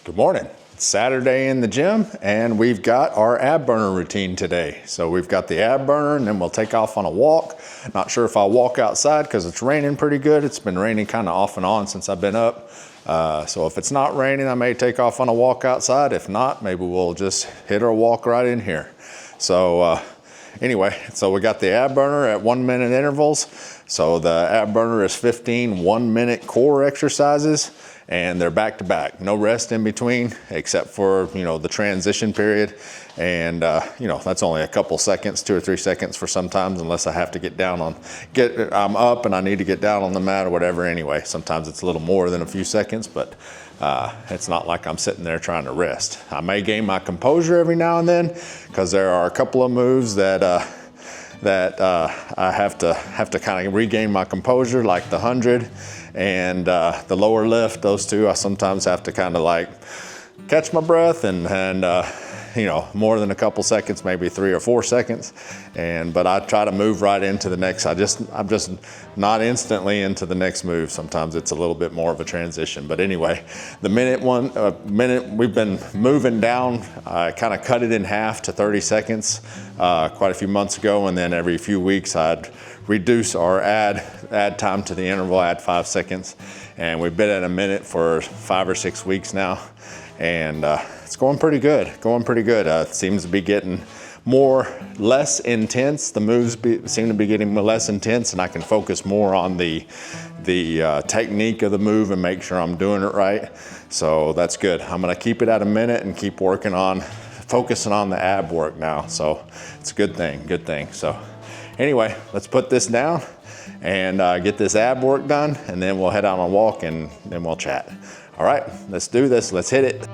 Good morning. It's Saturday in the gym and we've got our ab burner routine today. So we've got the ab burner and then we'll take off on a walk. Not sure if I'll walk outside because it's raining pretty good. It's been raining kind of off and on since I've been up. So if it's not raining, I may take off on a walk outside. If not, maybe we'll just hit our walk right in here. So anyway, so we got the ab burner at 1 minute intervals. So the ab burner is 15 1-minute core exercises. And they're back to back, no rest in between, except for, the transition period. And, that's only a couple seconds, 2 or 3 seconds for sometimes, unless I have to I'm up and I need to get down on the mat or whatever anyway. Sometimes it's a little more than a few seconds, but it's not like I'm sitting there trying to rest. I may gain my composure every now and then, because there are a couple of moves that I have to kind of regain my composure, like the 100 and the lower lift. Those two, I sometimes have to kind of like catch my breath and more than a couple seconds, maybe 3 or 4 seconds. But I try to move right into the next. I'm just not instantly into the next move. Sometimes it's a little bit more of a transition. But anyway, the minute we've been moving down, I kind of cut it in half to 30 seconds quite a few months ago. And then every few weeks I'd reduce or add time to the interval, add 5 seconds. And we've been at a minute for 5 or 6 weeks now. And it's going pretty good, It seems to be getting less intense. The moves seem to be getting less intense, and I can focus more on the technique of the move and make sure I'm doing it right. So that's good. I'm gonna keep it at a minute and keep focusing on the ab work now. So it's a good thing. So anyway, let's put this down and get this ab work done, and then we'll head out on a walk and then we'll chat. All right, let's do this. Let's hit it.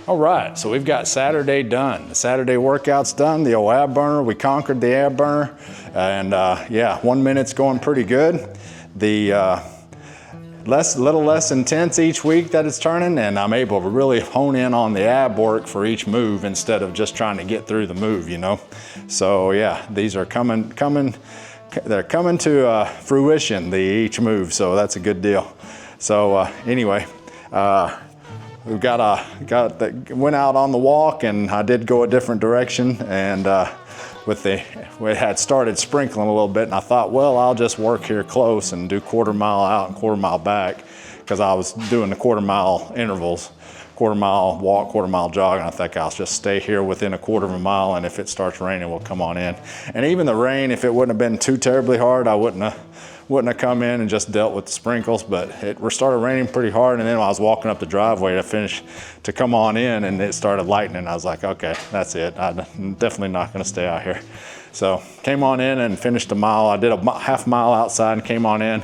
All right, so we've got Saturday done. The Saturday workout's done, the old ab burner. We conquered the ab burner. And 1 minute's going pretty good. The little less intense each week that it's turning, and I'm able to really hone in on the ab work for each move instead of just trying to get through the move, So yeah, these are coming to fruition, each move, so that's a good deal. So anyway, went out on the walk, and I did go a different direction, and we had started sprinkling a little bit, and I thought, well, I'll just work here close and do quarter mile out and quarter mile back, because I was doing the quarter mile intervals, quarter mile walk, quarter mile jog, and I think I'll just stay here within a quarter of a mile, and if it starts raining, we'll come on in. And even the rain, if it wouldn't have been too terribly hard, I wouldn't have come in and just dealt with the sprinkles, but it started raining pretty hard, and then when I was walking up the driveway to come on in, and it started lightning. I was like, okay, that's it. I'm definitely not gonna stay out here. So came on in and finished a mile. I did a half mile outside and came on in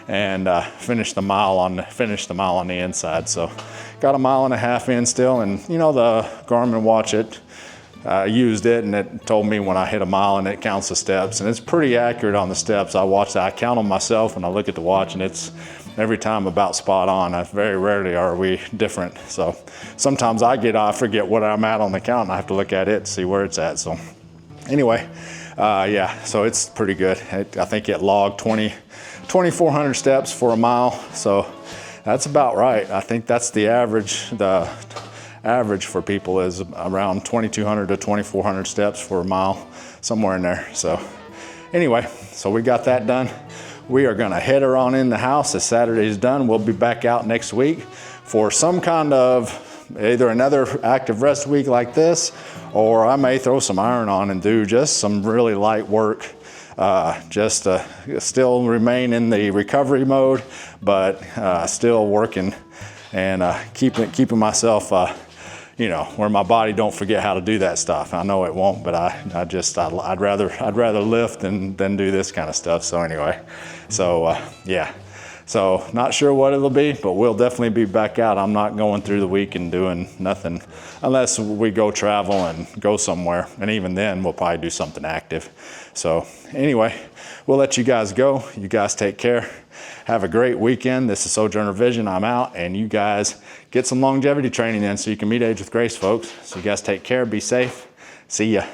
and finished the mile on the inside. So got a mile and a half in still, and you know, the Garmin watch used it, and it told me when I hit a mile, and it counts the steps, and it's pretty accurate on the steps. I count them myself when I look at the watch, and it's every time about spot on. Very rarely are we different. So sometimes I forget what I'm at on the count, and I have to look at it to see where it's at. So anyway, yeah, so it's pretty good. I think it logged 2,400 steps for a mile. So that's about right. I think that's the average. The average for people is around 2,200 to 2,400 steps for a mile, somewhere in there. So anyway, so we got that done. We are gonna head her on in the house as Saturday's done. We'll be back out next week for some kind of either another active rest week like this, or I may throw some iron on and do just some really light work, just still remain in the recovery mode, but still working and keeping myself you know, where my body don't forget how to do that stuff. I know it won't, but I'd rather lift than do this kind of stuff. So anyway, so yeah. So not sure what it'll be, but we'll definitely be back out. I'm not going through the week and doing nothing unless we go travel and go somewhere. And even then, we'll probably do something active. So anyway, we'll let you guys go. You guys take care. Have a great weekend. This is Sojourner Vision. I'm out, and you guys get some longevity training in so you can meet age with grace, folks. So you guys take care. Be safe. See ya.